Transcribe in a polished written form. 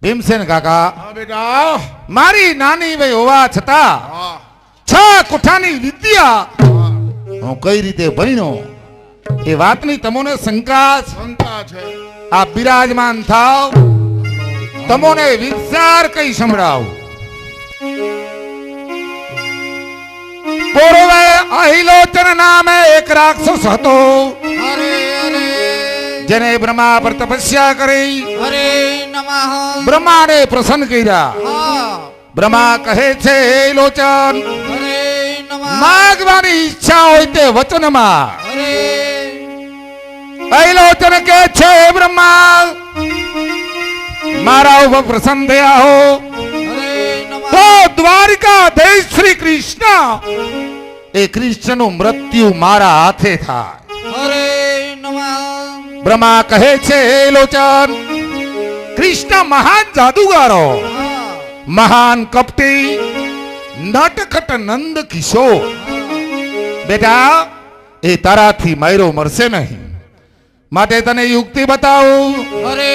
ભીમસેન કાકા, હા બેટા. મારી નાની વય હોવા છતાં હા 6 કોઠાની વિદ્યા હા. હું કઈ રીતે ભણ્યો એ વાતની તમને શંકા છે? શંકા છે. આ બિરાજમાન થાવ, તમને વિચાર કઈ સંભળાવ. પૂર્વે અહિલોચન નામે એક રાક્ષસ હતો, હરે હરે જેને બ્રહ્મા પર તપસ્યા કરી હરે નમઃ. બ્રહ્માને પ્રસન્ન કર્યા. હા બ્રહ્મા કહે છે, હે લોચન, હરે નમઃ. માગવાની ઈચ્છા હોય તે વચનમાં. હરે અહિલોચન કે છે, હે બ્રહ્મા, મારા ઉપર પ્રસન્ન થયા હો હરે નમઃ. તો દ્વારિકા દેશ શ્રી કૃષ્ણ, એ કૃષ્ણનું મૃત્યુ મારા હાથે થાય. હરે નમઃ. બ્રહ્મા કહે છે, હે લોચન, કૃષ્ણ મહાન જાદુગારો, હા મહાન કપટી, નટખટ નંદ કિશોર. બેટા, એ તારાથી માયરો મરશે નહીં, માટે તને યુક્તિ બતાવું. હરે